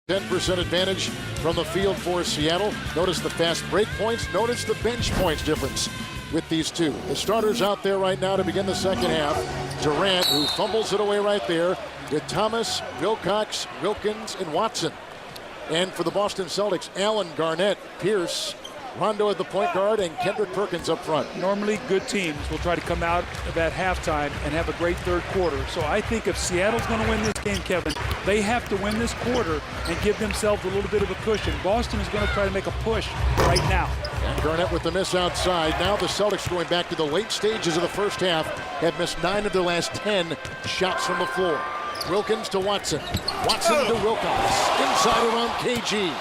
10% advantage from the field for Seattle. Notice the fast break points. Notice the bench points difference with these two. The starters out there right now to begin the second half. Durant, who fumbles it away right there, with Thomas, Wilcox, Wilkins, and Watson. And for the Boston Celtics, Allen, Garnett, Pierce, Rondo at the point guard, and Kendrick Perkins up front. Normally, good teams will try to come out at halftime and have a great third quarter. So I think if Seattle's going to win this game, Kevin, they have to win this quarter and give themselves a little bit of a cushion. Boston is going to try to make a push right now. And Garnett with the miss outside. Now the Celtics, going back to the late stages of the first half, have missed 9 of their last 10 shots from the floor. Wilkins to Watson. Watson to Wilcox. Inside around KG.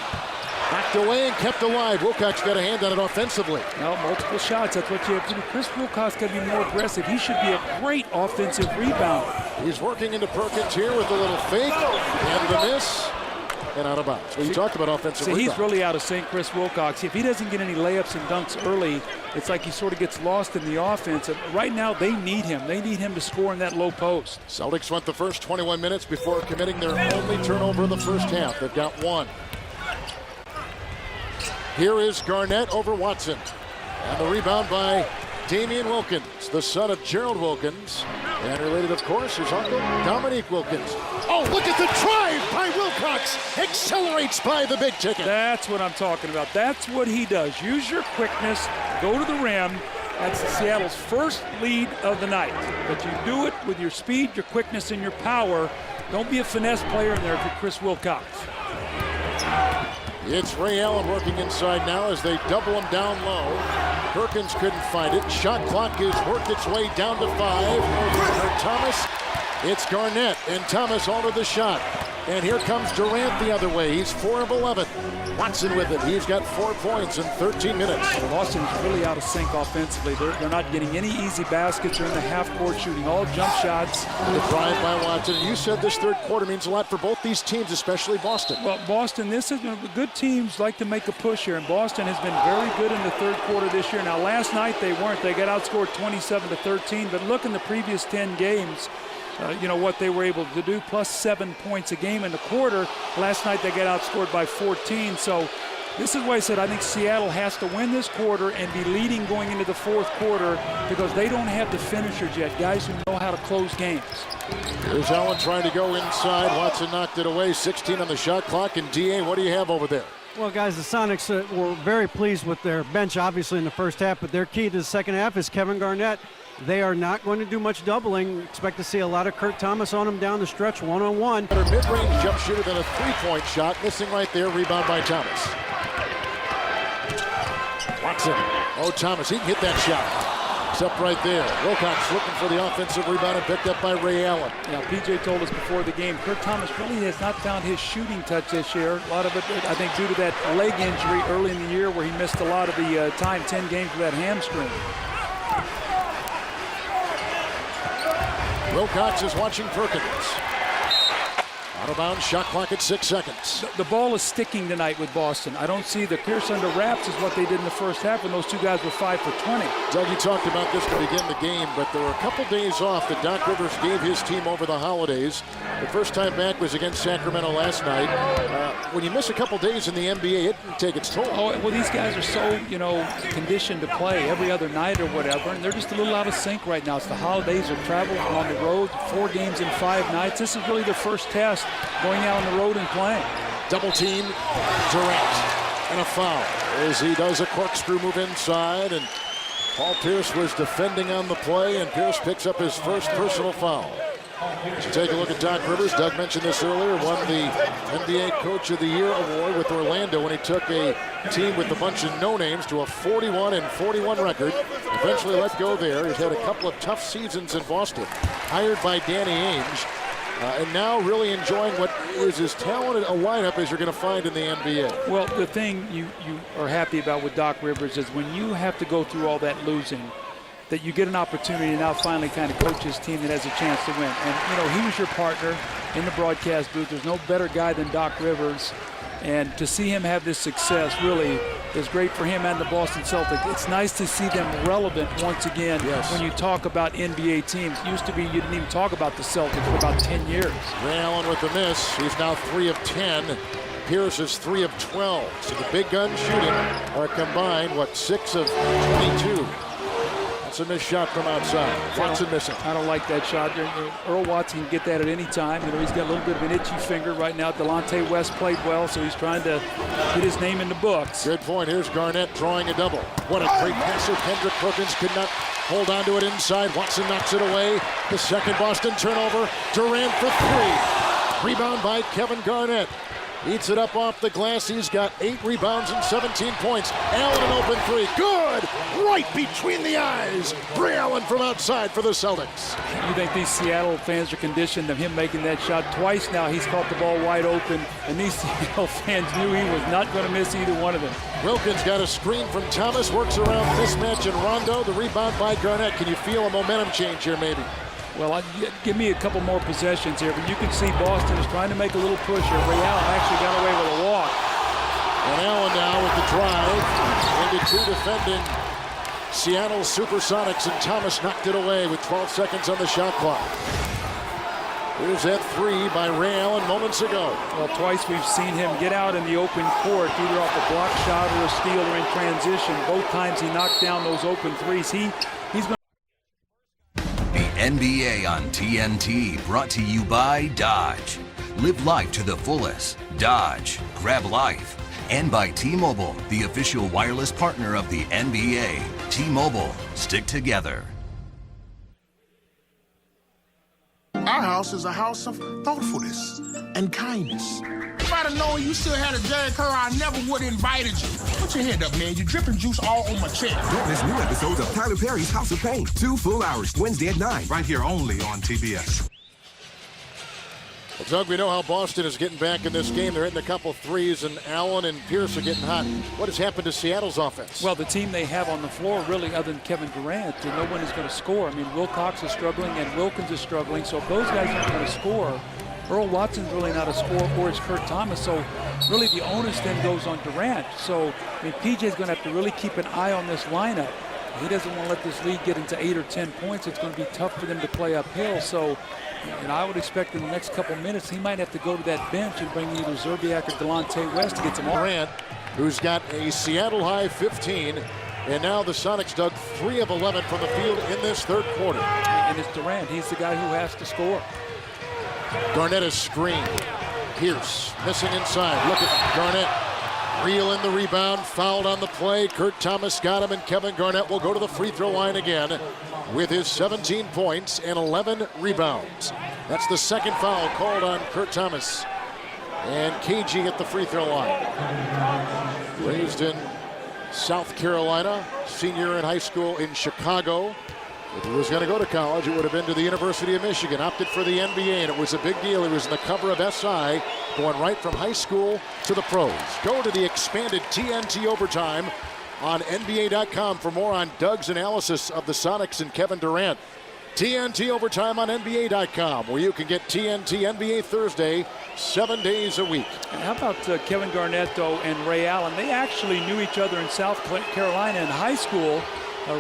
Backed away and kept alive. Wilcox got a hand on it offensively. Now, multiple shots. That's what you have to do. Chris Wilcox got to be more aggressive. He should be a great offensive rebounder. He's working into Perkins here with a little fake. And the miss. And out of bounds. Well, you talked about offensive rebound. He's really out of sync, Chris Wilcox. If he doesn't get any layups and dunks early, it's like he sort of gets lost in the offense. And right now, they need him. They need him to score in that low post. Celtics went the first 21 minutes before committing their only turnover of the first half. They've got one. Here is Garnett over Watson. And the rebound by Damian Wilkins, the son of Gerald Wilkins. And related, of course, his uncle, Dominique Wilkins. Oh, look at the drive by Wilcox. Accelerates by the big ticket. That's what I'm talking about. That's what he does. Use your quickness, go to the rim. That's Seattle's first lead of the night. But you do it with your speed, your quickness, and your power. Don't be a finesse player in there if you're Chris Wilcox. It's Ray Allen working inside now as they double him down low. Perkins couldn't find it. Shot clock has worked its way down to 5. For Thomas, it's Garnett, and Thomas altered the shot. And here comes Durant the other way. He's 4 of 11. Watson with it. He's got 4 points in 13 minutes. Well, Boston is really out of sync offensively. They're not getting any easy baskets. They're in the half court shooting all jump shots. The drive by Watson. You said this third quarter means a lot for both these teams, especially Boston. Well, Boston, this is good teams like to make a push here, and Boston has been very good in the third quarter this year. Now, last night they weren't. They got outscored 27-13, but look in the previous 10 games. You know what they were able to do, plus 7 points a game in the quarter. Last night they got outscored by 14. So this is why I said I think Seattle has to win this quarter and be leading going into the fourth quarter because they don't have the finishers yet, guys who know how to close games. Here's Allen trying to go inside. Watson knocked it away. 16 on the shot clock. And DA, what do you have over there? Well, guys, the Sonics were very pleased with their bench, obviously, in the first half, but their key to the second half is Kevin Garnett. They are not going to do much doubling. Expect to see a lot of Kurt Thomas on him down the stretch, one-on-one. Better mid-range jump shooter than a three-point shot. Missing right there. Rebound by Thomas. Watson. Oh, Thomas, he can hit that shot. It's up right there. Wilcox looking for the offensive rebound and picked up by Ray Allen. Now, PJ told us before the game, Kurt Thomas really has not found his shooting touch this year. A lot of it, I think, due to that leg injury early in the year where he missed a lot of the time, 10 games with that hamstring. Wilcox is watching Perkins. Out of bounds, shot clock at 6 seconds. The ball is sticking tonight with Boston. I don't see the Pierce under wraps is what they did in the first half when those two guys were 5 for 20. Doug, you talked about this to begin the game, but there were a couple days off that Doc Rivers gave his team over the holidays. The first time back was against Sacramento last night. When you miss a couple days in the NBA, it can take its toll. Oh, well, these guys are so, conditioned to play every other night or whatever, and they're just a little out of sync right now. It's the holidays, they're traveling on the road, 4 games in 5 nights. This is really their first test going out on the road and playing. Double team, Durant, and a foul as he does a corkscrew move inside, and Paul Pierce was defending on the play, and Pierce picks up his first personal foul. So take a look at Doc Rivers. Doug mentioned this earlier, won the NBA Coach of the Year award with Orlando when he took a team with a bunch of no-names to a 41-41 record. Eventually let go there. He's had a couple of tough seasons in Boston. Hired by Danny Ainge. And now really enjoying what is as talented a lineup as you're going to find in the NBA. Well, the thing you are happy about with Doc Rivers is when you have to go through all that losing, that you get an opportunity to now finally kind of coach his team that has a chance to win. And, he was your partner in the broadcast booth. There's no better guy than Doc Rivers. And to see him have this success really is great for him and the Boston Celtics. It's nice to see them relevant once again. Yes. When you talk about NBA teams. It used to be you didn't even talk about the Celtics for about 10 years. Ray Allen with the miss. He's now 3 of 10 Pierce is 3 of 12. So the big gun shooting are combined, 6 of 22. That's a missed shot from outside. Watson missing. I don't like that shot. Earl Watson can get that at any time. He's got a little bit of an itchy finger right now. Delonte West played well, so he's trying to get his name in the books. Good point. Here's Garnett drawing a double. What a great passer. Kendrick Perkins could not hold on to it inside. Watson knocks it away. The second Boston turnover. Durant for 3. Rebound by Kevin Garnett. Eats it up off the glass. He's got 8 rebounds and 17 points. Allen an open 3. Good! Right between the eyes. Ray Allen from outside for the Celtics. You think these Seattle fans are conditioned of him making that shot? Twice now he's caught the ball wide open, and these Seattle fans knew he was not going to miss either one of them. Wilkins got a screen from Thomas. Works around mismatch and Rondo. The rebound by Garnett. Can you feel a momentum change here maybe? Well, give me a couple more possessions here, but you can see Boston is trying to make a little push here. Ray Allen actually got away with a walk. And Allen now with the drive into 2 defending Seattle Supersonics, and Thomas knocked it away with 12 seconds on the shot clock. Here's that 3 by Ray Allen moments ago. Well, twice we've seen him get out in the open court, either off a block shot or a steal or in transition. Both times he knocked down those open threes. He's going NBA on TNT, brought to you by Dodge. Live life to the fullest. Dodge. Grab life. And by T-Mobile, the official wireless partner of the NBA. T-Mobile. Stick together. Our house is a house of thoughtfulness and kindness. If I'd have known you still had a Jerry Curl, I never would have invited you. Put your hand up, man. You're dripping juice all on my chair. Don't miss new episodes of Tyler Perry's House of Pain. 2 full hours, Wednesday at 9. Right here only on TBS. Well, Doug, we know how Boston is getting back in this game. They're hitting a couple threes, and Allen and Pierce are getting hot. What has happened to Seattle's offense? Well, the team they have on the floor, really, other than Kevin Durant, no one is going to score. I mean, Wilcox is struggling and Wilkins is struggling, so if those guys aren't going to score, Earl Watson's really not a scorer, or it's Kurt Thomas, so really the onus then goes on Durant. So, I mean, PJ's going to have to really keep an eye on this lineup. He doesn't want to let this lead get into 8 or 10 points. It's going to be tough for them to play uphill. So, and I would expect in the next couple minutes he might have to go to that bench and bring either Zerbiak or Delonte West to get some off. Durant, who's got a Seattle high 15, and now the Sonics dug 3 of 11 from the field in this third quarter. And it's Durant. He's the guy who has to score. Garnett is screened. Pierce missing inside. Look at Garnett. Reel in the rebound, fouled on the play. Kurt Thomas got him, and Kevin Garnett will go to the free throw line again with his 17 points and 11 rebounds. That's the second foul called on Kurt Thomas. And KG at the free throw line. Raised in South Carolina, senior in high school in Chicago. If he was going to go to college, it would have been to the University of Michigan. Opted for the NBA, and it was a big deal. He was in the cover of SI, going right from high school to the pros. Go to the expanded TNT Overtime on NBA.com for more on Doug's analysis of the Sonics and Kevin Durant. TNT Overtime on NBA.com, where you can get TNT NBA Thursday 7 days a week. And how about Kevin Garnett, though, and Ray Allen? They actually knew each other in South Carolina in high school.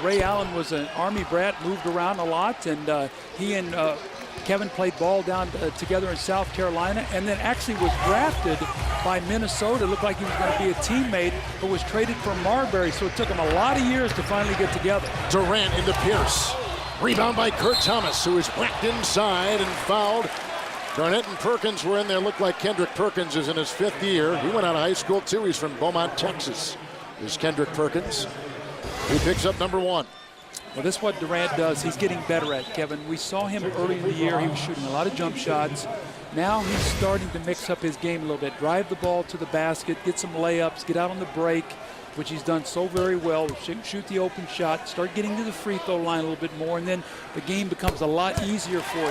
Ray Allen was an Army brat, moved around a lot, and he and Kevin played ball down together in South Carolina, and then actually was drafted by Minnesota. It looked like he was going to be a teammate, but was traded from Marbury, so it took him a lot of years to finally get together. Durant into Pierce. Rebound by Kurt Thomas, who is whacked inside and fouled. Garnett and Perkins were in there. Looked like Kendrick Perkins is in his 5th year. He went out of high school, too. He's from Beaumont, Texas. Is Kendrick Perkins. He picks up number 1. Well, this is what Durant does. He's getting better at, Kevin. We saw him early in the year. He was shooting a lot of jump shots. Now he's starting to mix up his game a little bit. Drive the ball to the basket, get some layups, get out on the break, which he's done so very well. Shoot the open shot, start getting to the free throw line a little bit more, and then the game becomes a lot easier for you.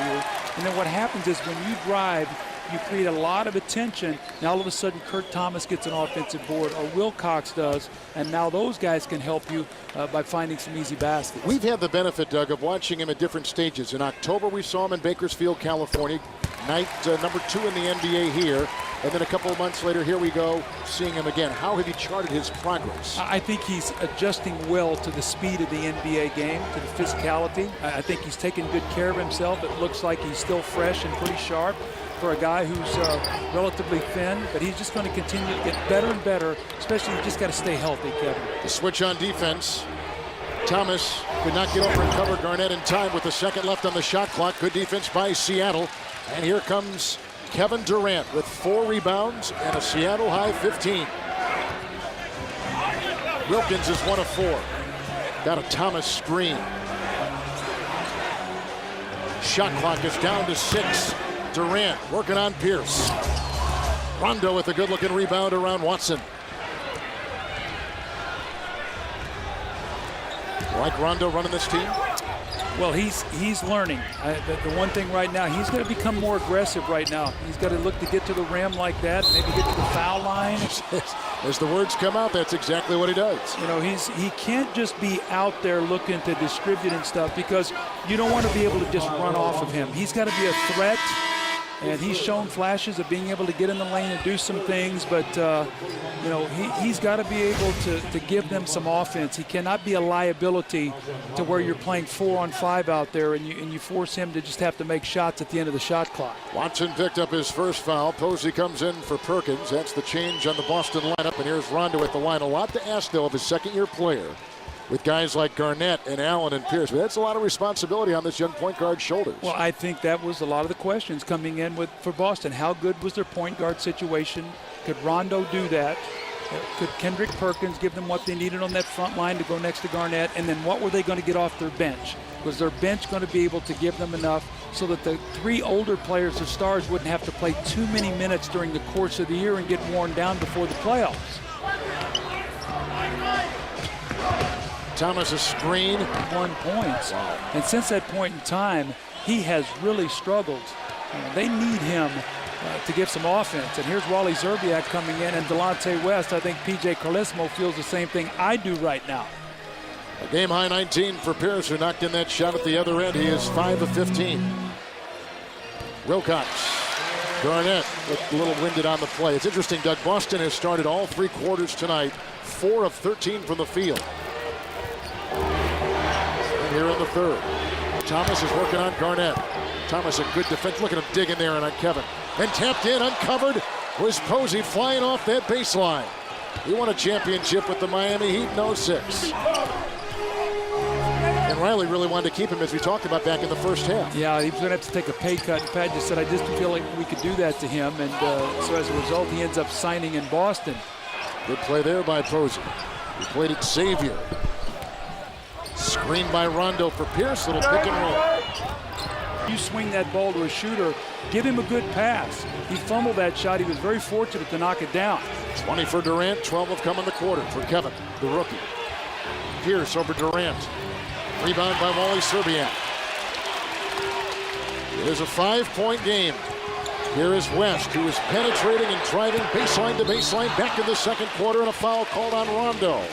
And then what happens is when you drive, you create a lot of attention. Now all of a sudden Kurt Thomas gets an offensive board, or Wilcox does, and now those guys can help you by finding some easy baskets. We've had the benefit, Doug, of watching him at different stages. In October, we saw him in Bakersfield, California, night number 2 in the NBA here. And then a couple of months later, here we go, seeing him again. How have you charted his progress? I think he's adjusting well to the speed of the NBA game, to the physicality. I think he's taking good care of himself. It looks like he's still fresh and pretty sharp. for a guy who's relatively thin, but he's just going to continue to get better and better, especially you just got to stay healthy, Kevin. The switch on defense. Thomas could not get over and cover Garnett in time with a second left on the shot clock. Good defense by Seattle. And here comes Kevin Durant with 4 rebounds and a Seattle high 15. Wilkins is 1 of 4. Got a Thomas screen. Shot clock is down to 6. Durant working on Pierce. Rondo with a good-looking rebound around Watson. Like Rondo running this team? Well, he's learning. The one thing right now, he's going to become more aggressive right now. He's got to look to get to the rim like that, maybe get to the foul line. As the words come out, that's exactly what he does. You know, he can't just be out there looking to distribute and stuff, because you don't want to be able to just run off of him. He's got to be a threat, and he's shown flashes of being able to get in the lane and do some things, but you know, he's got to be able to give them some offense. He cannot be a liability to where you're playing 4-on-5 out there and you force him to just have to make shots at the end of the shot clock. Watson picked up his first foul. Posey comes in for Perkins. That's the change on the Boston lineup, and here's Rondo at the line. A lot to ask, though, of his second-year player with guys like Garnett and Allen and Pierce. But that's a lot of responsibility on this young point guard's shoulders. Well, I think that was a lot of the questions coming in for Boston. How good was their point guard situation? Could Rondo do that? Could Kendrick Perkins give them what they needed on that front line to go next to Garnett? And then what were they going to get off their bench? Was their bench going to be able to give them enough so that the 3 older players, the stars, wouldn't have to play too many minutes during the course of the year and get worn down before the playoffs? Thomas a screen. 1 point. Wow. And since that point in time, he has really struggled. They need him to give some offense. And here's Wally Zerbiak coming in, and Delonte West. I think P.J. Carlesimo feels the same thing I do right now. A game-high 19 for Pierce, who knocked in that shot at the other end. He is 5 of 15. Wilcox. Garnett looked a little winded on the play. It's interesting, Doug. Boston has started all 3 quarters tonight, 4 of 13 from the field. And here in the third, Thomas is working on Garnett. Thomas, a good defense. Look at him digging there and on Kevin. And tapped in, uncovered, was Posey flying off that baseline. He won a championship with the Miami Heat in 06. And Riley really wanted to keep him, as we talked about back in the first half. Yeah, he was going to have to take a pay cut. And Pat just said, I just feel like we could do that to him. And so as a result, he ends up signing in Boston. Good play there by Posey. He played it Xavier. Screened by Rondo for Pierce. Little pick and roll. You swing that ball to a shooter, give him a good pass. He fumbled that shot. He was very fortunate to knock it down. 20 for Durant, 12 have come in the quarter for Kevin, the rookie. Pierce over Durant. Rebound by Wally Zerbiak. It is a 5-point game. Here is West, who is penetrating and driving baseline to baseline back in the second quarter, and a foul called on Rondo.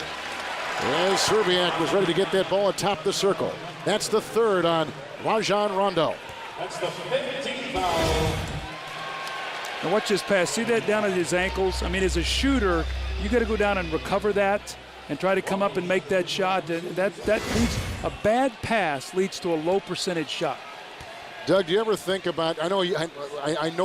As Zerbiak was ready to get that ball atop the circle. That's the third on Rajon Rondo. That's the 15th foul. And watch this pass. See that down at his ankles? I mean, as a shooter, you got to go down and recover that and try to come up and make that shot. That leads, a bad pass leads to a low percentage shot. Doug, do you ever think about, I know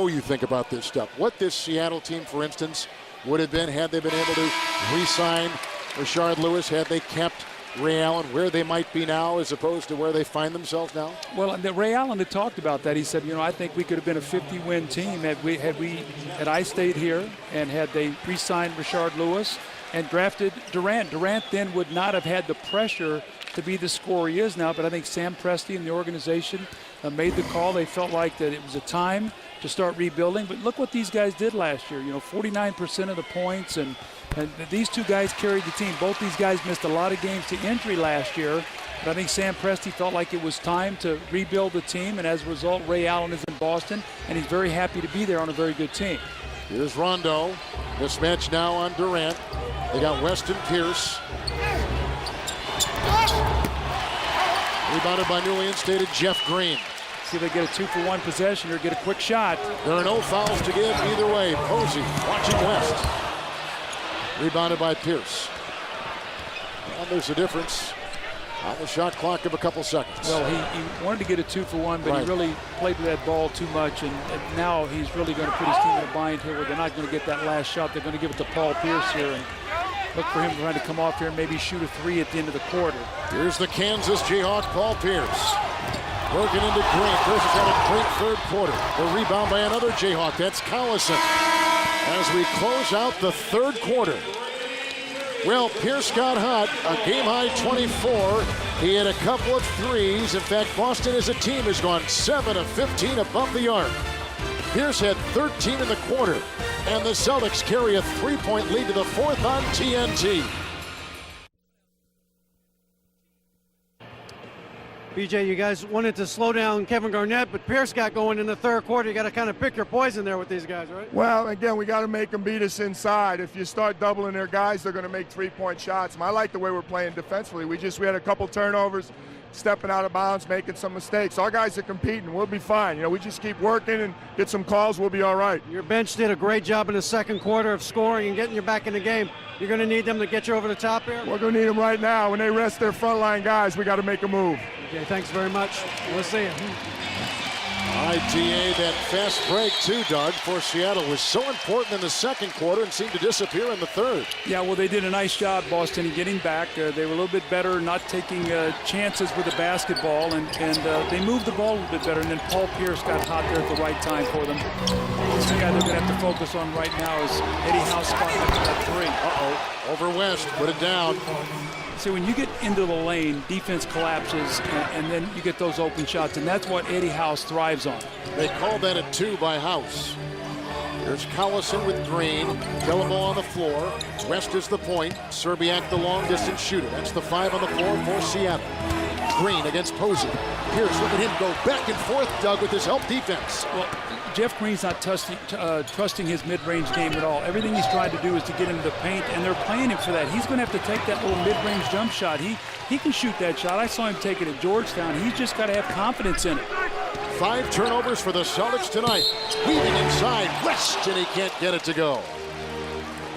you think about this stuff, what this Seattle team, for instance, would have been had they been able to re-sign Rashard Lewis, had they kept Ray Allen, where they might be now as opposed to where they find themselves now? Well, Ray Allen had talked about that. He said, you know, I think we could have been a 50-win team had I stayed here and had they re-signed Rashard Lewis and drafted Durant. Durant then would not have had the pressure to be the scorer he is now, but I think Sam Presti and the organization made the call. They felt like that it was a time to start rebuilding. But look what these guys did last year. You know, 49% of the points, and these 2 guys carried the team. Both these guys missed a lot of games to injury last year. But I think Sam Presti felt like it was time to rebuild the team, and as a result, Ray Allen is in Boston, and he's very happy to be there on a very good team. Here's Rondo. Mismatch now on Durant. They got West and Pierce. Rebounded by newly instated Jeff Green. See if they get a 2-for-1 possession or get a quick shot. There are no fouls to give either way. Posey watching West. Rebounded by Pierce. And there's a difference. On the shot clock of a couple seconds. Well, he wanted to get a 2-for-1, but right. he really played with that ball too much, and now he's really going to put his team in a bind here where they're not going to get that last shot. They're going to give it to Paul Pierce here and look for him trying to come off here and maybe shoot a 3 at the end of the quarter. Here's the Kansas Jayhawk, Paul Pierce. Working into Green. Pierce has had a great third quarter. The rebound by another Jayhawk. That's Collison. As we close out the third quarter. Well, Pierce got hot, a game-high 24. He had a couple of threes. In fact, Boston as a team has gone 7 of 15 above the arc. Pierce had 13 in the quarter, and the Celtics carry a 3-point lead to the fourth on TNT. BJ, you guys wanted to slow down Kevin Garnett, but Pierce got going in the third quarter. You got to kind of pick your poison there with these guys, right? Well, again, we got to make them beat us inside. If you start doubling their guys, they're going to make three-point shots. I like the way we're playing defensively. We had a couple turnovers, stepping out of bounds, making some mistakes. Our guys are competing. We'll be fine. You know, we just keep working and get some calls. We'll be all right. Your bench did a great job in the second quarter of scoring and getting you back in the game. You're going to need them to get you over the top here? We're going to need them right now. When they rest their frontline guys, we got to make a move. Okay, thanks very much. We'll see you. ITA, that fast break too, Doug, for Seattle was so important in the second quarter and seemed to disappear in the third. Yeah, well, they did a nice job, Boston, in getting back. They were a little bit better, not taking chances with the basketball, and they moved the ball a little bit better. And then Paul Pierce got hot there at the right time for them. The guy they're going to have to focus on right now is Eddie House spotting up that 3. Uh-oh, over West, put it down. See, when you get into the lane, defense collapses, and then you get those open shots, and that's what Eddie House thrives on. They called that a 2 by House. There's Collison with Green. Gillimo on the floor. West is the point. Serbiak the long-distance shooter. That's the 5 on the floor for Seattle. Green against Posey. Pierce, look at him go back and forth, Doug, with his help defense. Well, Jeff Green's not trusting his mid-range game at all. Everything he's trying to do is to get into the paint, and they're playing him for that. He's going to have to take that little mid-range jump shot. He can shoot that shot. I saw him take it at Georgetown. He's just got to have confidence in it. 5 turnovers for the Celtics tonight. Weaving inside West, and he can't get it to go.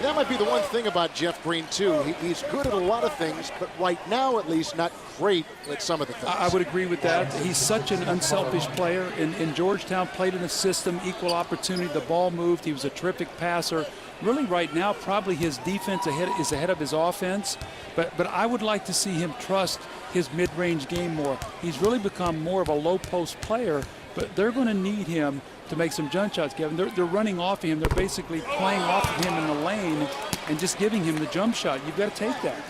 That might be the one thing about Jeff Green, too. He's good at a lot of things, but right now, at least, not great at some of the things. I would agree with that. He's such an unselfish player. In Georgetown, played in a system, equal opportunity. The ball moved. He was a terrific passer. Really, right now, probably his defense is ahead of his offense. But I would like to see him trust his mid-range game more. He's really become more of a low-post player, but they're going to need him to make some jump shots, Kevin. They're running off of him. They're basically playing off of him in the lane and just giving him the jump shot. You've got to take that.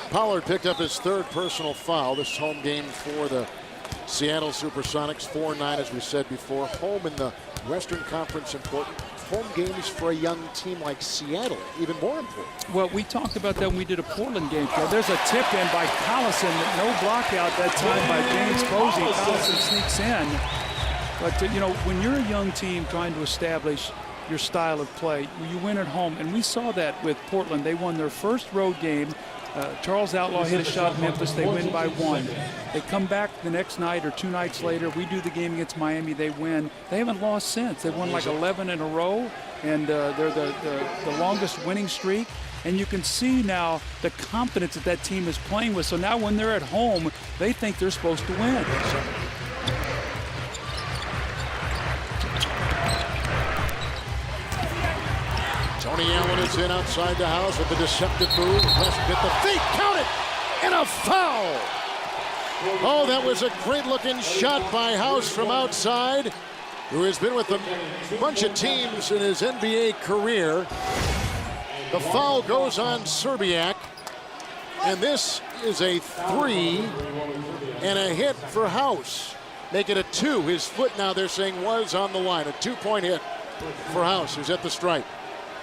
Pollard picked up his 3rd personal foul. This home game for the Seattle Supersonics. 4-9, as we said before. Home in the Western Conference important. Home games for a young team like Seattle, even more important. Well, we talked about that when we did a Portland game. There's a tip in by Collison. No block out that time by James Posey. Collison sneaks in. But, you know, when you're a young team trying to establish your style of play, you win at home. And we saw that with Portland. They won their first road game. Charles Outlaw hit a shot in Memphis. They win by 1. They come back the next night or 2 nights later. We do the game against Miami. They win. They haven't lost since. They won like 11 in a row, and they're the longest winning streak. And you can see now the confidence that that team is playing with. So now when they're at home, they think they're supposed to win. Tony Allen is in outside the house with the deceptive move. West hit the feet, count it, and a foul. Oh, that was a great-looking shot by House from outside, who has been with a bunch of teams in his NBA career. The foul goes on Serbiak, and this is a 3 and a hit for House. Make it a 2. His foot now, they're saying, was on the line. A 2-point hit for House, who's at the stripe.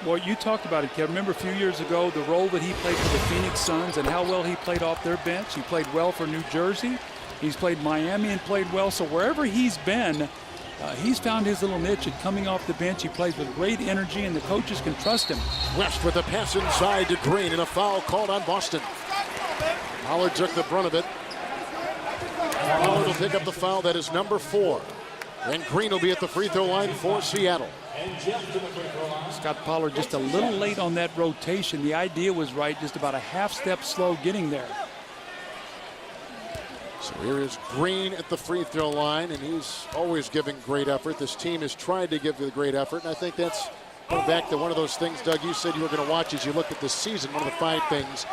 Well, you talked about it, Kevin. Remember a few years ago the role that he played for the Phoenix Suns and how well he played off their bench. He played well for New Jersey. He's played Miami and played well. So wherever he's been, he's found his little niche at coming off the bench. He plays with great energy, and the coaches can trust him. West with a pass inside to Green, and a foul called on Boston. Pollard took the brunt of it. Pollard will pick up the foul. That is number 4. And Green will be at the free throw line for Seattle. Scott Pollard just a little late on that rotation. The idea was right, just about a half step slow getting there. So here is Green at the free throw line, and he's always giving great effort. This team has tried to give the great effort, and I think that's going back to one of those things, Doug, you said you were going to watch as you look at this season. One of the 5 things,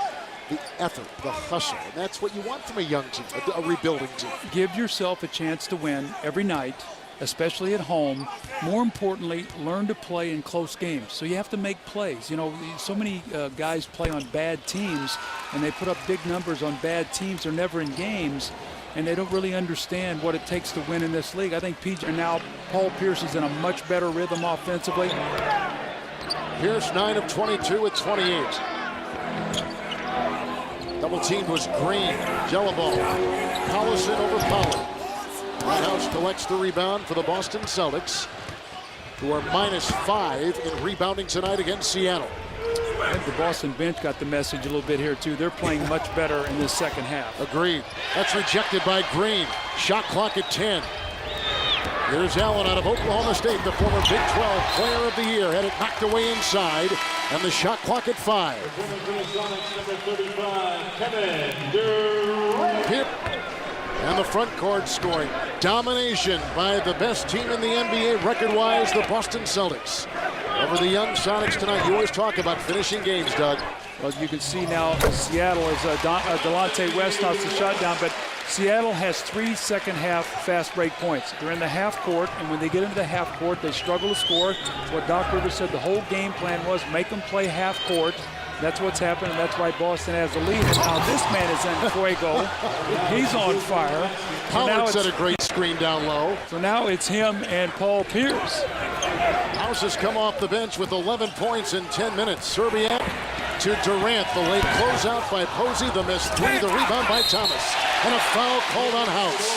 the effort, the hustle. And that's what you want from a young team, a rebuilding team. Give yourself a chance to win every night, especially at home. More importantly, learn to play in close games. So you have to make plays. You know, so many guys play on bad teams, and they put up big numbers on bad teams. They're never in games, and they don't really understand what it takes to win in this league. I think PJ now, Paul Pierce is in a much better rhythm offensively. Pierce 9 of 22 at 28. Double teamed was Green, Jellaball, Collison over Pollard. Whitehouse collects the rebound for the Boston Celtics, who are -5 in rebounding tonight against Seattle. And the Boston bench got the message a little bit here, too. They're playing much better in this second half. Agreed. That's rejected by Green. Shot clock at 10. Here's Allen out of Oklahoma State, the former Big 12 Player of the Year. Had it knocked away inside, and the shot clock at 5. And the front court scoring. Domination by the best team in the NBA record-wise, the Boston Celtics. Over the young Sonics tonight. You always talk about finishing games, Doug. Well, you can see now Seattle is Delonte West knocks the shot down, but Seattle has 3 second-half fast break points. They're in the half court, and when they get into the half court, they struggle to score. It's what Doc Rivers said the whole game plan was, make them play half court. That's what's happened, and that's why Boston has the lead. And now this man is in fuego. He's on fire. Pollard set a great screen down low. So now it's him and Paul Pierce. House has come off the bench with 11 points in 10 minutes. Serbiak to Durant. The late closeout by Posey. The missed 3. The rebound by Thomas. And a foul called on House.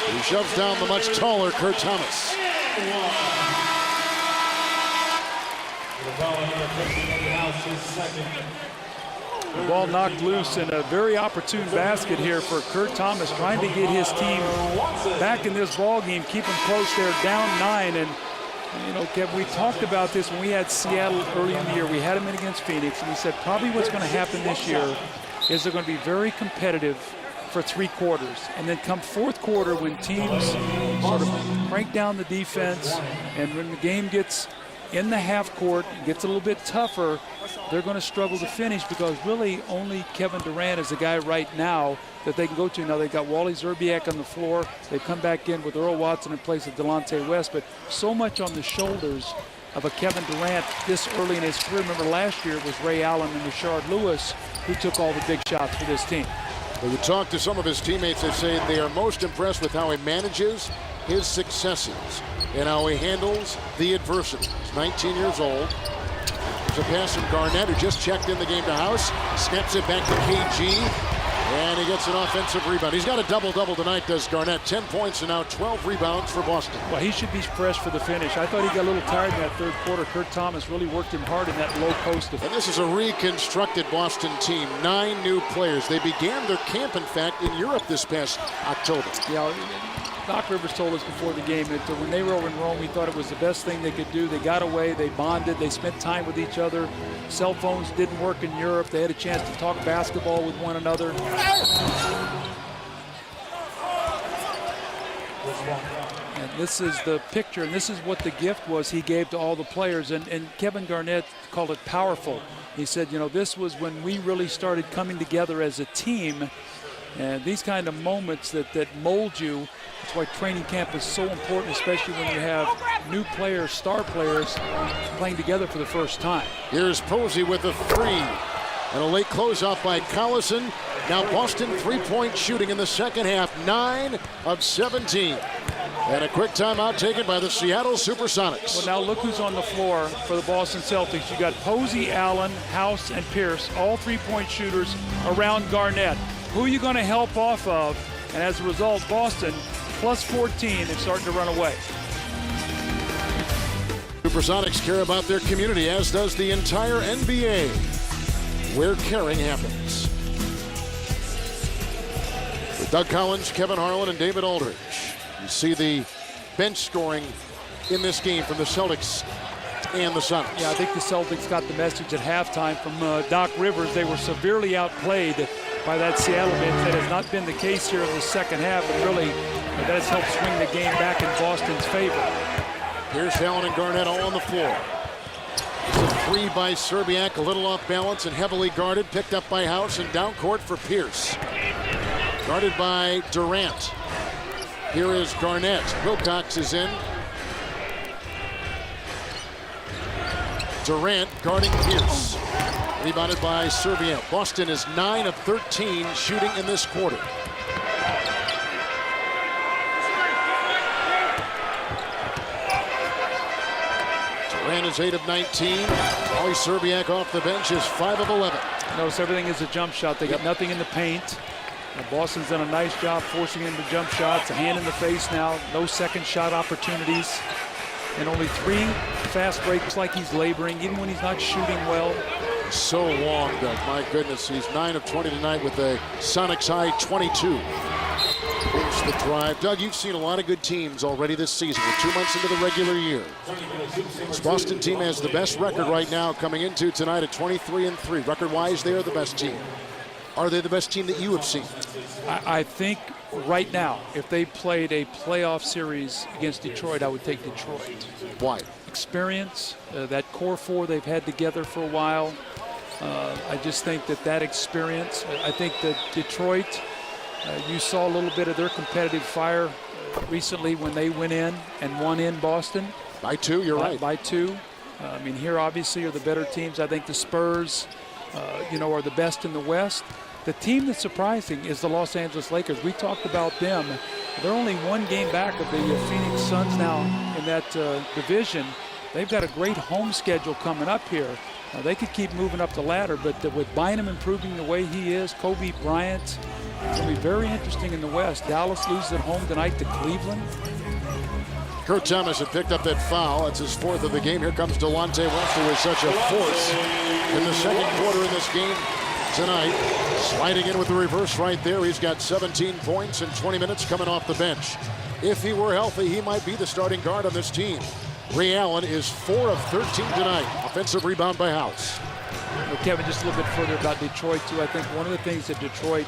He shoves down the much taller Kurt Thomas. The ball knocked loose in a very opportune basket here for Kurt Thomas, trying to get his team back in this ball game, keep them close. They're down 9, and you know, Kev, we talked about this when we had Seattle early in the year. We had them in against Phoenix, and we said probably what's going to happen this year is they're going to be very competitive for 3 quarters, and then come 4th quarter when teams sort of crank down the defense, and when the game gets in the half court, gets a little bit tougher, they're going to struggle to finish, because really only Kevin Durant is the guy right now that they can go to. Now they've got Wally Zerbiak on the floor. They've come back in with Earl Watson in place of Delonte West, but so much on the shoulders of a Kevin Durant this early in his career. Remember last year it was Ray Allen and Rashard Lewis who took all the big shots for this team. When you talk to some of his teammates, they say they are most impressed with how he manages his successes and how he handles the adversity. He's 19 years old. There's a pass from Garnett, who just checked in the game to House. Snaps it back to KG, and he gets an offensive rebound. He's got a double-double tonight, does Garnett. 10 points and now 12 rebounds for Boston. Well, he should be fresh for the finish. I thought he got a little tired in that 3rd quarter. Kurt Thomas really worked him hard in that low post. And this is a reconstructed Boston team. 9 new players. They began their camp, in fact, in Europe this past October. Yeah, Doc Rivers told us before the game that when they were over in Rome, we thought it was the best thing they could do. They got away, they bonded, they spent time with each other. Cell phones didn't work in Europe. They had a chance to talk basketball with one another. And this is the picture, and this is what the gift was he gave to all the players. And Kevin Garnett called it powerful. He said, you know, this was when we really started coming together as a team. And these kind of moments that mold you, that's why training camp is so important, especially when you have new players, star players, playing together for the first time. Here's Posey with a 3. And a late closeout by Collison. Now Boston 3-point shooting in the second half, 9 of 17. And a quick timeout taken by the Seattle Supersonics. Well, now look who's on the floor for the Boston Celtics. You got Posey, Allen, House, and Pierce, all 3-point shooters around Garnett. Who are you going to help off of? And as a result, Boston plus 14 is starting to run away. Supersonics care about their community, as does the entire NBA, where caring happens. With Doug Collins, Kevin Harlan, and David Aldridge, you see the bench scoring in this game from the Celtics and the Sonics. Yeah, I think the Celtics got the message at halftime from Doc Rivers. They were severely outplayed by that Seattle bench. That has not been the case here in the second half, and really that has helped swing the game back in Boston's favor. Here's Allen and Garnett all on the floor. It's a three by Serbiak, a little off balance and heavily guarded, picked up by House and down court for Pierce. Guarded by Durant. Here is Garnett. Wilcox is in. Durant guarding Pierce. Rebounded by Serbiak. Boston is 9 of 13 shooting in this quarter. Durant is 8 of 19. Ollie Serbiak off the bench is 5 of 11. Notice everything is a jump shot. They got nothing in the paint. Boston's done a nice job forcing him to jump shots. A hand in the face now. No second shot opportunities. And only 3 fast breaks like he's laboring, even when he's not shooting well. So long, Doug. My goodness, he's 9 of 20 tonight with a Sonics high 22. Here's the drive. Doug, you've seen a lot of good teams already this season. We're 2 months into the regular year. This Boston team has the best record right now coming into tonight at 23-3. Record-wise, they are the best team. Are they the best team that you have seen? I think right now, if they played a playoff series against Detroit, I would take Detroit. Why? Experience, that core 4 they've had together for a while. I just think that experience, I think that Detroit, you saw a little bit of their competitive fire recently when they went in and won in Boston. By 2, you're right. By 2. I mean, here obviously are the better teams. I think the Spurs, are the best in the West. The team that's surprising is the Los Angeles Lakers. We talked about them. They're only 1 game back of the Phoenix Suns now in that division. They've got a great home schedule coming up here. They could keep moving up the ladder, but with Bynum improving the way he is, Kobe Bryant, it's going to be very interesting in the West. Dallas loses at home tonight to Cleveland. Kurt Thomas had picked up that foul. That's his 4th of the game. Here comes Delonte West, who is such a force in the second quarter in this game tonight. Sliding in with the reverse right there. He's got 17 points in 20 minutes coming off the bench. If he were healthy, he might be the starting guard on this team. Ray Allen is 4 of 13 tonight. Offensive rebound by House. Kevin, just a little bit further about Detroit, too. I think one of the things that Detroit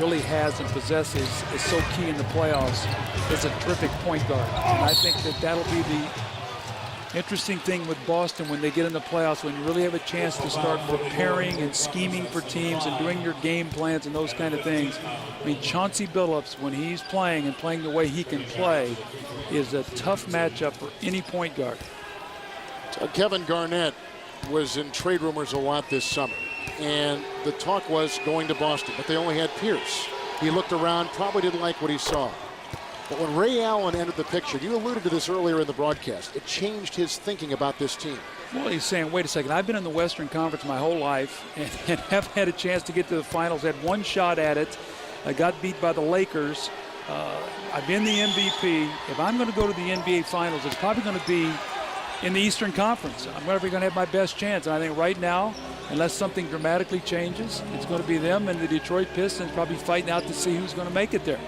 really has and possesses is so key in the playoffs is a terrific point guard. And I think that'll be the interesting thing with Boston when they get in the playoffs, when you really have a chance to start preparing and scheming for teams and doing your game plans and those kind of things. I mean, Chauncey Billups, when he's playing and playing the way he can play, is a tough matchup for any point guard. Kevin Garnett was in trade rumors a lot this summer, and the talk was going to Boston, but they only had Pierce. He looked around, probably didn't like what he saw. But when Ray Allen entered the picture, you alluded to this earlier in the broadcast, it changed his thinking about this team. Well, he's saying, wait a second, I've been in the Western Conference my whole life and have had a chance to get to the finals, had 1 shot at it. I got beat by the Lakers. I've been the MVP. If I'm going to go to the NBA Finals, it's probably going to be in the Eastern Conference. I'm probably going to have my best chance. And I think right now, unless something dramatically changes, it's going to be them and the Detroit Pistons probably fighting out to see who's going to make it there.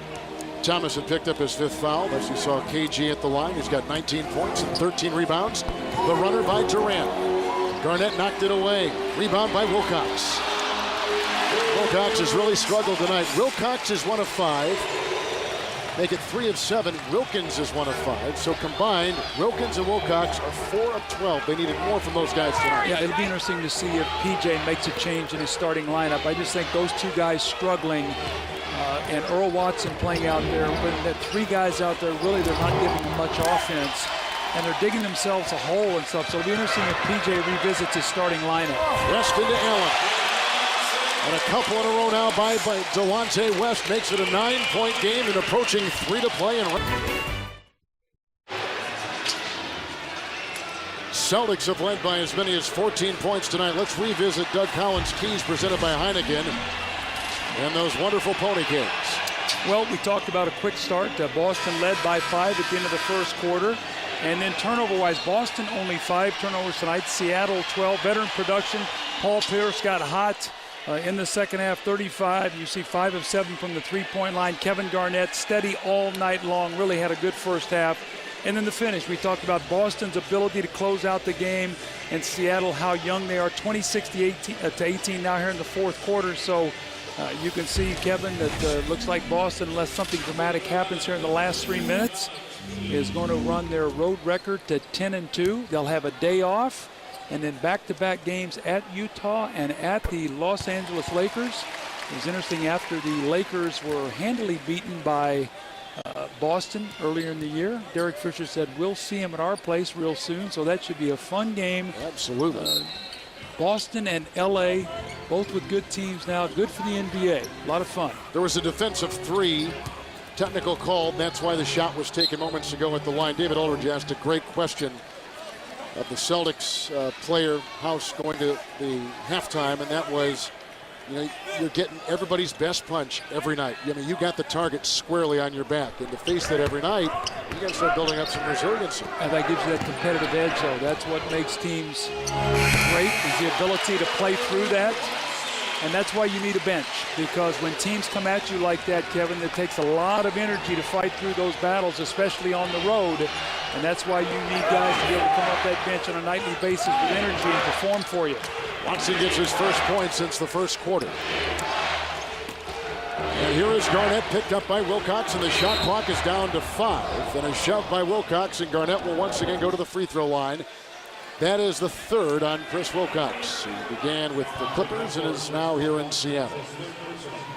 Thomas had picked up his 5th foul. As you saw KG at the line. He's got 19 points and 13 rebounds. The runner by Durant. Garnett knocked it away. Rebound by Wilcox. Wilcox has really struggled tonight. Wilcox is 1 of 5. Make it 3 of 7. Wilkins is 1 of 5. So combined, Wilkins and Wilcox are 4 of 12. They needed more from those guys tonight. Yeah, it'll be interesting to see if PJ makes a change in his starting lineup. I just think those 2 guys struggling, and Earl Watson playing out there, when the 3 guys out there, really they're not giving them much offense, and they're digging themselves a hole and stuff. So it'll be interesting if PJ revisits his starting lineup. West into Allen. And a couple in a row now by Delonte West makes it a 9-point game and approaching 3 to play. And Celtics have led by as many as 14 points tonight. Let's revisit Doug Collins' keys presented by Heineken and those wonderful pony games. Well, we talked about a quick start. Boston led by 5 at the end of the first quarter. And then turnover-wise, Boston only 5 turnovers tonight. Seattle 12. Veteran production. Paul Pierce got hot. In the second half, 35. You see 5 of 7 from the 3-point line. Kevin Garnett steady all night long. Really had a good first half. And then the finish. We talked about Boston's ability to close out the game, and Seattle, how young they are. 26 to 18 now here in the fourth quarter. So You can see, Kevin, that looks like Boston, unless something dramatic happens here in the last 3 minutes, is going to run their road record to 10-2. They'll have a day off, and then back-to-back games at Utah and at the Los Angeles Lakers. It was interesting, after the Lakers were handily beaten by Boston earlier in the year, Derek Fisher said, we'll see him at our place real soon, so that should be a fun game. Absolutely. Boston and LA, both with good teams now, good for the NBA. A lot of fun. There was a defensive three, technical called. That's why the shot was taken moments ago at the line. David Aldridge asked a great question of the Celtics player house going to the halftime, and that was, you know, you're getting everybody's best punch every night. I mean, you got the target squarely on your back, and to face that every night, you got to start building up some resiliency. And that gives you that competitive edge, though. That's what makes teams great, is the ability to play through that. And that's why you need a bench, because when teams come at you like that, Kevin, it takes a lot of energy to fight through those battles, especially on the road. And that's why you need guys to be able to come off that bench on a nightly basis with energy and perform for you. Watson gets his first point since the first quarter. And here is Garnett, picked up by Wilcox, and the shot clock is down to 5. And a shove by Wilcox, and Garnett will once again go to the free throw line. That is the third on Chris Wilcox. He began with the Clippers and is now here in Seattle.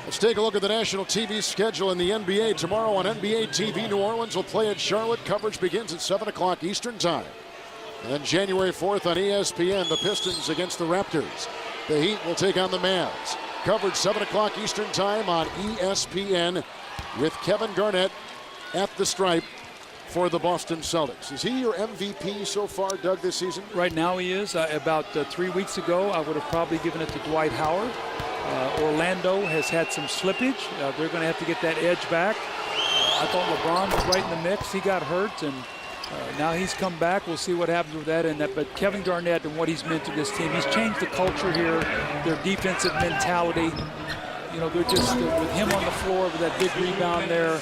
Let's take a look at the national TV schedule in the NBA. Tomorrow on NBA TV, New Orleans will play at Charlotte. Coverage begins at 7 o'clock Eastern Time. And then January 4th on ESPN, the Pistons against the Raptors. The Heat will take on the Mavs. Coverage 7 o'clock Eastern Time on ESPN with Kevin Garnett at the stripe for the Boston Celtics. Is he your MVP so far, Doug, this season? Right now he is. About 3 weeks ago, I would have probably given it to Dwight Howard. Orlando has had some slippage. They're going to have to get that edge back. I thought LeBron was right in the mix. He got hurt, and now he's come back. We'll see what happens with that. But Kevin Garnett and what he's meant to this team, he's changed the culture here, their defensive mentality. You know, they're just, with him on the floor, with that big rebound there,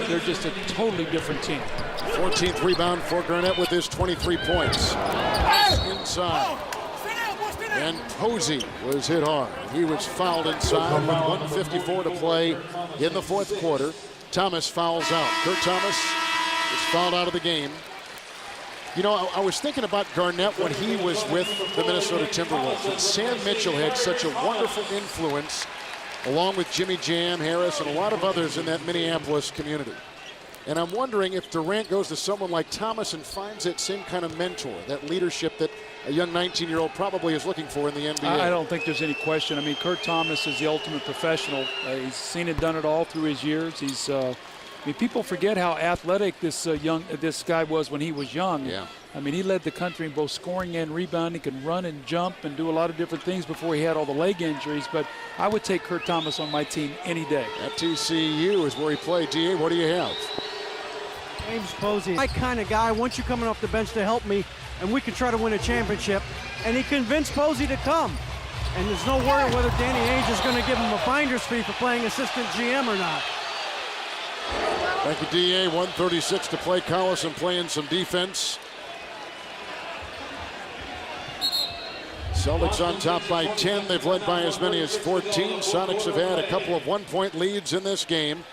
they're just a totally different team. 14th rebound for Garnett with his 23 points. Inside. And Posey was hit hard. He was fouled inside with 1:54 to play in the fourth quarter. Thomas fouls out. Kurt Thomas is fouled out of the game. You know, I was thinking about Garnett when he was with the Minnesota Timberwolves. And Sam Mitchell had such a wonderful influence, along with Jimmy Jam, Harris, and a lot of others in that Minneapolis community. And I'm wondering if Durant goes to someone like Thomas and finds that same kind of mentor, that leadership that a young 19-year-old probably is looking for in the NBA. I don't think there's any question. I mean, Kurt Thomas is the ultimate professional. He's seen and done it all through his years. He's, I mean, people forget how athletic this guy was when he was young. Yeah. I mean, he led the country in both scoring and rebounding. He can run and jump and do a lot of different things before he had all the leg injuries. But I would take Kurt Thomas on my team any day. At TCU is where he played. DA, what do you have? James Posey, my kind of guy. I want you coming off the bench to help me, and we can try to win a championship. And he convinced Posey to come. And there's no worry whether Danny Ainge is going to give him a finder's fee for playing assistant GM or not. Thank you, DA. 1:36 to play. Collison playing some defense. Celtics on top by 10. They've led by as many as 14. Sonics have had a couple of one-point leads in this game.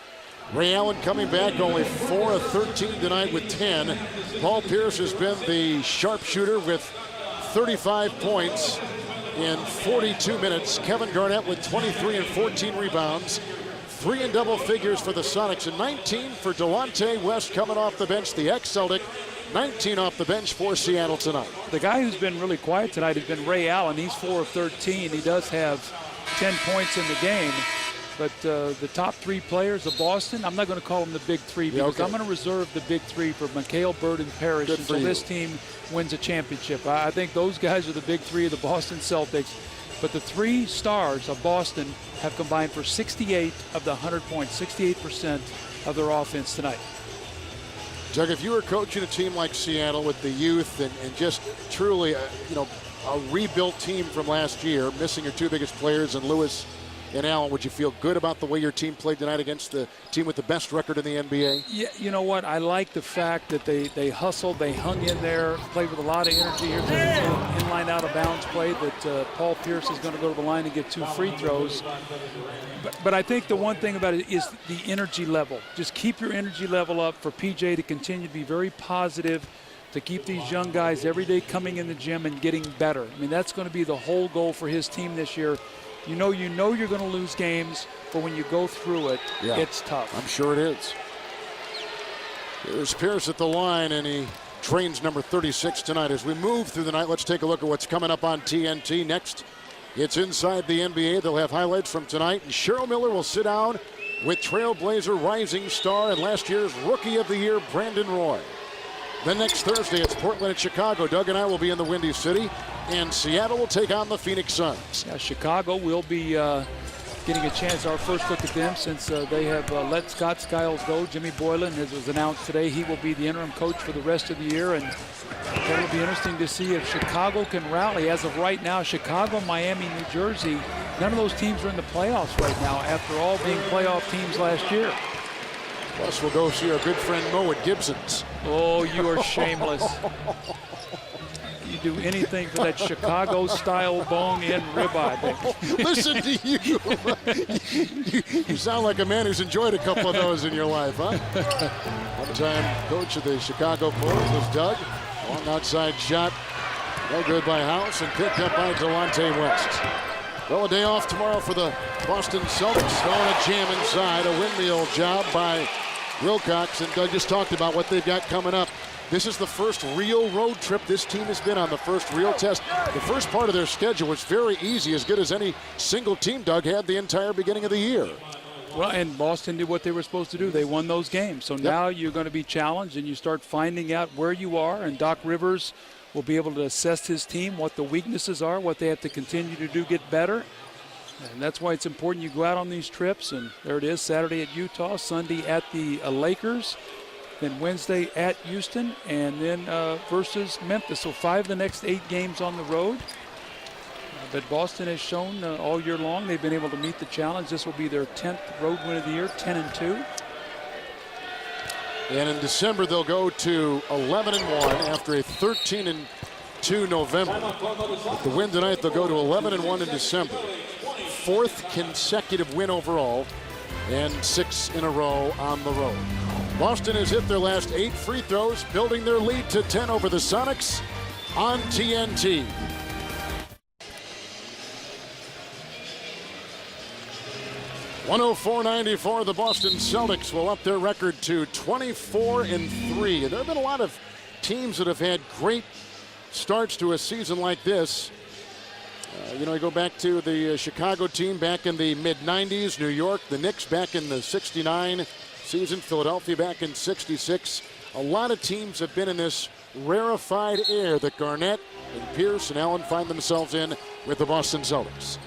Ray Allen coming back, only 4 of 13 tonight with 10. Paul Pierce has been the sharpshooter with 35 points in 42 minutes. Kevin Garnett with 23 and 14 rebounds. 3 in double figures for the Sonics, and 19 for Delonte West coming off the bench, the ex-Celtic. 19 off the bench for Seattle tonight. The guy who's been really quiet tonight has been Ray Allen. He's 4 of 13. He does have 10 points in the game. But the top 3 players of Boston, I'm not going to call them the big 3 because I'm going to reserve the big 3 for McHale, Bird, and Parrish until this team wins a championship. I think those guys are the big 3 of the Boston Celtics. But the 3 stars of Boston have combined for 68 of the 100 points, 68% of their offense tonight. Doug, if you were coaching a team like Seattle with the youth and just truly, a rebuilt team from last year, missing your 2 biggest players in Lewis And Allen, would you feel good about the way your team played tonight against the team with the best record in the NBA? Yeah, you know what? I like the fact that they hustled, they hung in there, played with a lot of energy. Here's an in-line, out-of-bounds play that Paul Pierce is going to go to the line and get 2 free throws. But I think the one thing about it is the energy level. Just keep your energy level up for PJ to continue to be very positive, to keep these young guys every day coming in the gym and getting better. I mean, that's going to be the whole goal for his team this year. You know you're going to lose games, but when you go through it, it's tough. I'm sure it is. Here's Pierce at the line, and he trains number 36 tonight. As we move through the night, let's take a look at what's coming up on TNT next. It's Inside the NBA. They'll have highlights from tonight, and Cheryl Miller will sit down with Trailblazer rising star and last year's Rookie of the Year, Brandon Roy. Then next Thursday, it's Portland and Chicago. Doug and I will be in the Windy City, and Seattle will take on the Phoenix Suns. Yeah, Chicago will be getting a chance, our first look at them, since they have let Scott Skiles go. Jimmy Boylan, as was announced today, he will be the interim coach for the rest of the year, and it'll be interesting to see if Chicago can rally. As of right now, Chicago, Miami, New Jersey, none of those teams are in the playoffs right now after all being playoff teams last year. Plus, we'll go see our good friend Mo at Gibson's. Oh, you are shameless. You do anything for that Chicago-style bone-in ribeye. Listen to you. You sound like a man who's enjoyed a couple of those in your life, huh? One-time coach of the Chicago Bulls was Doug. Long outside shot. No good by House and picked up by Delonte West. Well, a day off tomorrow for the Boston Celtics. Going a jam inside. A windmill job by Wilcox. And Doug just talked about what they've got coming up. This is the first real road trip this team has been on, the first real test. The first part of their schedule was very easy, as good as any single team Doug had the entire beginning of the year. Well, and Boston did what they were supposed to do. They won those games. So now you're going to be challenged, and you start finding out where you are. And Doc Rivers will be able to assess his team, what the weaknesses are, what they have to continue to do, get better. And that's why it's important you go out on these trips. And there it is, Saturday at Utah, Sunday at the Lakers, then Wednesday at Houston, and then versus Memphis. So 5 of the next 8 games on the road. But Boston has shown all year long they've been able to meet the challenge. This will be their 10th road win of the year, 10-2. And in December, they'll go to 11-1 after a 13-2 November. With the win tonight, they'll go to 11-1 in December. 4th consecutive win overall, and 6 in a row on the road. Boston has hit their last 8 free throws, building their lead to 10 over the Sonics on TNT. .104-94, the Boston Celtics will up their record to 24-3. There have been a lot of teams that have had great starts to a season like this. You go back to the Chicago team back in the mid-90s, New York, the Knicks back in the 69 season, Philadelphia back in 66. A lot of teams have been in this rarefied air that Garnett and Pierce and Allen find themselves in with the Boston Celtics.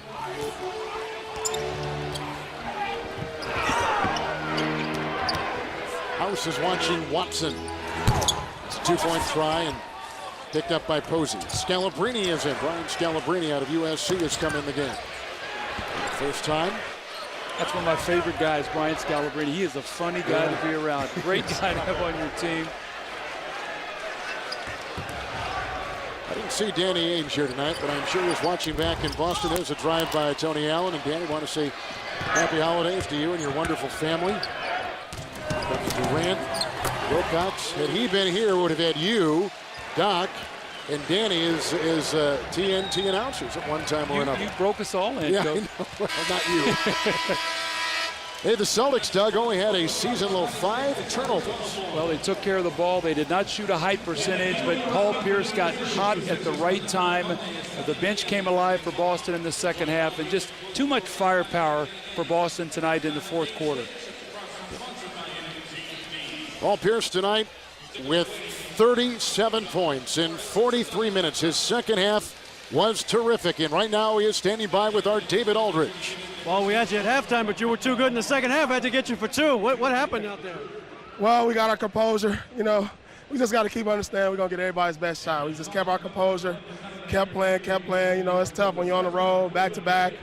House is watching Watson. It's a 2-point try and picked up by Posey. Scalabrine is in. Brian Scalabrine out of USC has come in the game. First time. That's one of my favorite guys, Brian Scalabrine. He is a funny guy to be around. Great guy to have on your team. I didn't see Danny Ainge here tonight, but I'm sure he was watching back in Boston. There's a drive by Tony Allen. And Danny, want to say happy holidays to you and your wonderful family. Durant, Wilcox, had he been here, would have had you, Doc, and Danny is TNT announcers at one time or another. You broke us all in, Coach. Well, not you. Hey, the Celtics, Doug, only had a season-low 5 turnovers. Well, they took care of the ball. They did not shoot a high percentage, but Paul Pierce got hot at the right time. The bench came alive for Boston in the second half, and just too much firepower for Boston tonight in the fourth quarter. Paul Pierce tonight with 37 points in 43 minutes. His second half was terrific, and right now he is standing by with our David Aldridge. Well, we had you at halftime, but you were too good in the second half. I had to get you for 2. What happened out there? Well, we got our composure. we just got to keep understanding we're going to get everybody's best shot. We just kept our composure, kept playing. You know, it's tough when you're on the road, back-to-back.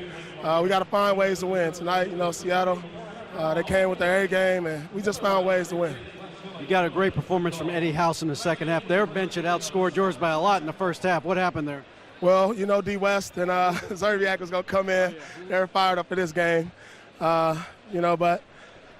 We got to find ways to win. Tonight, you know, Seattle, they came with their A game, and we just found ways to win. You got a great performance from Eddie House in the second half. Their bench had outscored yours by a lot in the first half. What happened there? Well, you know, D. West and Zerbiak was going to come in. They're fired up for this game. You know, but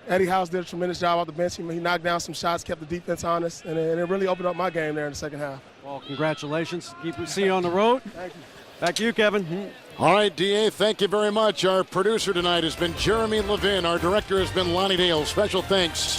Eddie House did a tremendous job off the bench. He knocked down some shots, kept the defense honest, and it really opened up my game there in the second half. Well, congratulations. See you on the road. Thank you. Back to you, Kevin. All right, DA, thank you very much. Our producer tonight has been Jeremy Levin. Our director has been Lonnie Dale. Special thanks